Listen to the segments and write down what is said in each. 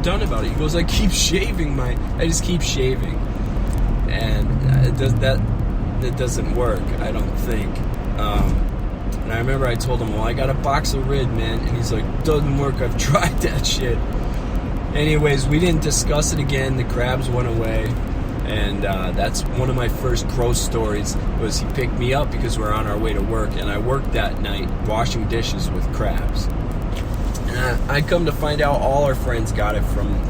done about it? He goes, I just keep shaving. And it doesn't work, I don't think. And I remember I told him, well, I got a box of Rid, man. And he's like, doesn't work, I've tried that shit. Anyways, we didn't discuss it again. The crabs went away. And that's one of my first gross stories, was he picked me up because we were on our way to work. And I worked that night washing dishes with crabs. And I come to find out all our friends got it from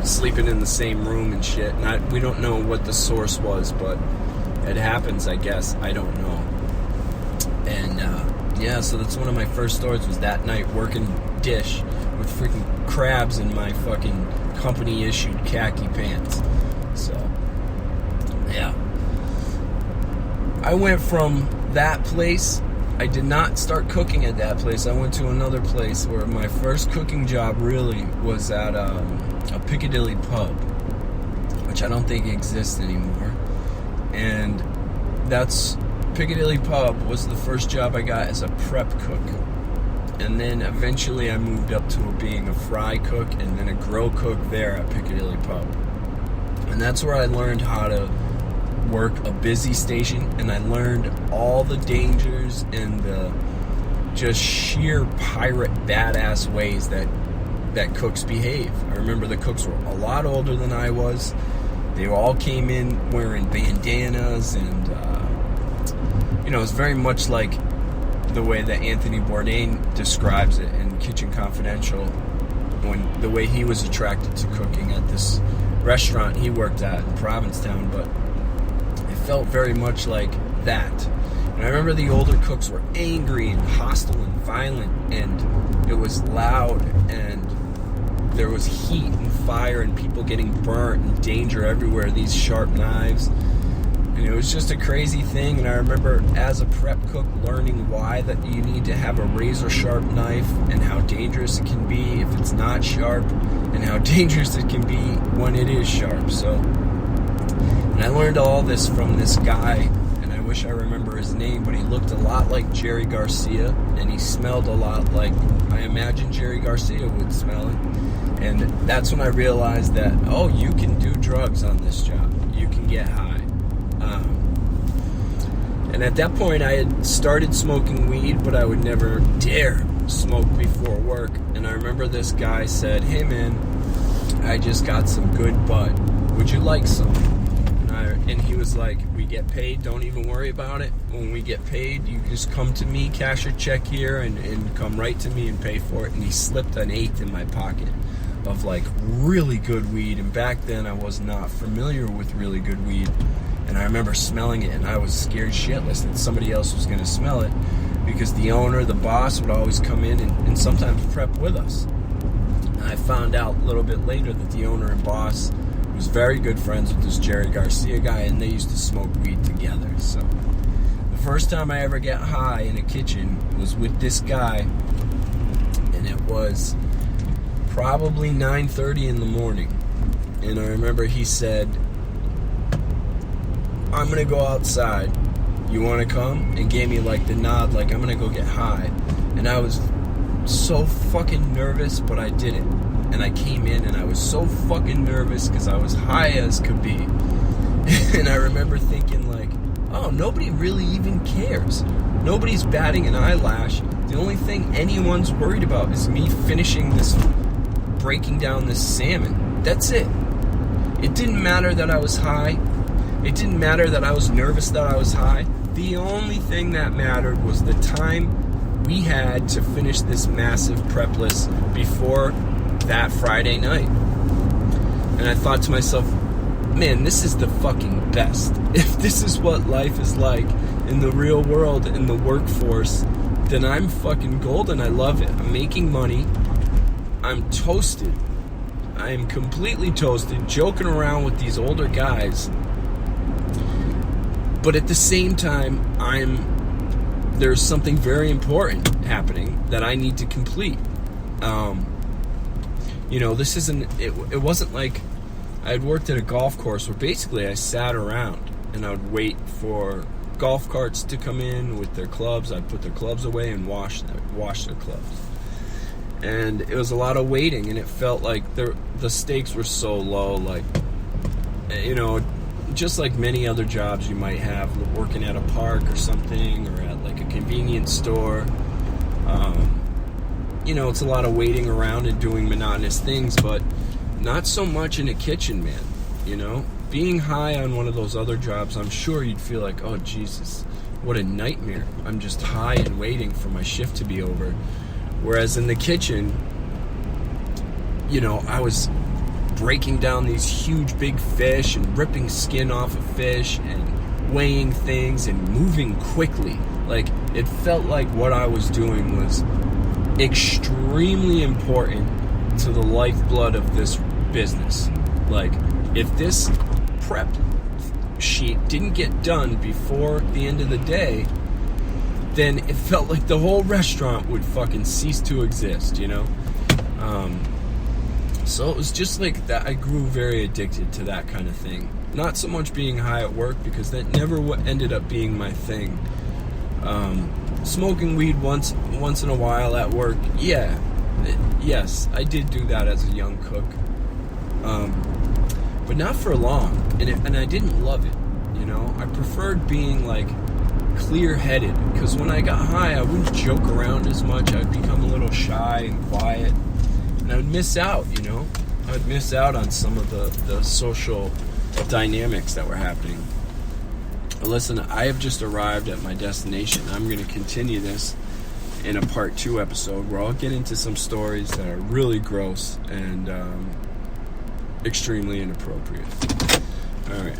sleeping in the same room and shit. And we don't know what the source was, but it happens, I guess. I don't know. And yeah, so that's one of my first stories, was that night working dish with freaking crabs in my fucking company-issued khaki pants. So, yeah. I went from that place. I did not start cooking at that place. I went to another place where my first cooking job really was at a Piccadilly pub, which I don't think exists anymore. And Piccadilly pub was the first job I got as a prep cook. And then eventually I moved up to being a fry cook and then a grill cook there at Piccadilly pub. And that's where I learned how to work a busy station, and I learned all the dangers and the just sheer pirate badass ways that cooks behave. I remember the cooks were a lot older than I was. They all came in wearing bandanas, and it's very much like the way that Anthony Bourdain describes it in Kitchen Confidential, when the way he was attracted to cooking at this restaurant he worked at in Provincetown. But it felt very much like that. And I remember the older cooks were angry and hostile and violent, and it was loud, and there was heat and fire and people getting burnt and danger everywhere, these sharp knives. And it was just a crazy thing. And I remember as a prep cook learning why that you need to have a razor sharp knife, and how dangerous it can be if it's not sharp, and how dangerous it can be when it is sharp. So, and I learned all this from this guy, and I wish I remember his name, but he looked a lot like Jerry Garcia, and he smelled a lot like I imagine Jerry Garcia would smell it. And that's when I realized that, oh, you can do drugs on this job. You can get high. And at that point, I had started smoking weed, but I would never dare smoke before work. And I remember this guy said, hey man, I just got some good bud. Would you like some? And he was like, we get paid, don't even worry about it. When we get paid, you just come to me, cash your check here, and come right to me and pay for it. And he slipped an eighth in my pocket of like really good weed. And back then I was not familiar with really good weed. And I remember smelling it, and I was scared shitless that somebody else was going to smell it, because the owner, the boss, would always come in and sometimes prep with us. And I found out a little bit later that the owner and boss was very good friends with this Jerry Garcia guy, and they used to smoke weed together. So the first time I ever got high in a kitchen was with this guy, and it was probably 9:30 in the morning. And I remember he said, I'm going to go outside. You want to come? And gave me like the nod, like I'm going to go get high. And I was so fucking nervous, but I did it. And I came in and I was so fucking nervous because I was high as could be. And I remember thinking like, oh, nobody really even cares. Nobody's batting an eyelash. The only thing anyone's worried about is me finishing this, breaking down this salmon. That's it. It didn't matter that I was high. It didn't matter that I was nervous that I was high. The only thing that mattered was the time we had to finish this massive prep list before that Friday night. And I thought to myself, man, this is the fucking best. If this is what life is like in the real world, in the workforce, then I'm fucking golden. I love it. I'm making money. I'm toasted. I am completely toasted, joking around with these older guys. But at the same time, there's something very important happening that I need to complete. This isn't, it wasn't like I had worked at a golf course where basically I sat around and I would wait for golf carts to come in with their clubs. I'd put their clubs away and wash their clubs. And it was a lot of waiting, and it felt like the stakes were so low, like, you know, just like many other jobs you might have, working at a park or something, or at like a convenience store. You know, it's a lot of waiting around and doing monotonous things, but not so much in a kitchen, man. You know, being high on one of those other jobs, I'm sure you'd feel like, oh Jesus, what a nightmare. I'm just high and waiting for my shift to be over. Whereas in the kitchen, you know, I was breaking down these huge big fish and ripping skin off of fish and weighing things and moving quickly. Like, it felt like what I was doing was extremely important to the lifeblood of this business. Like, if this prep sheet didn't get done before the end of the day, then it felt like the whole restaurant would fucking cease to exist, you know? So it was just like that. I grew very addicted to that kind of thing. Not so much being high at work, because that never ended up being my thing. Smoking weed once in a while at work, yeah. Yes, I did do that as a young cook. But not for long. And I didn't love it, you know? I preferred being, like, clear-headed, because when I got high, I wouldn't joke around as much. I'd become a little shy and quiet, and I would miss out, you know? I would miss out on some of the social dynamics that were happening. But listen, I have just arrived at my destination. I'm going to continue this in a part 2 episode where I'll get into some stories that are really gross and extremely inappropriate. All right.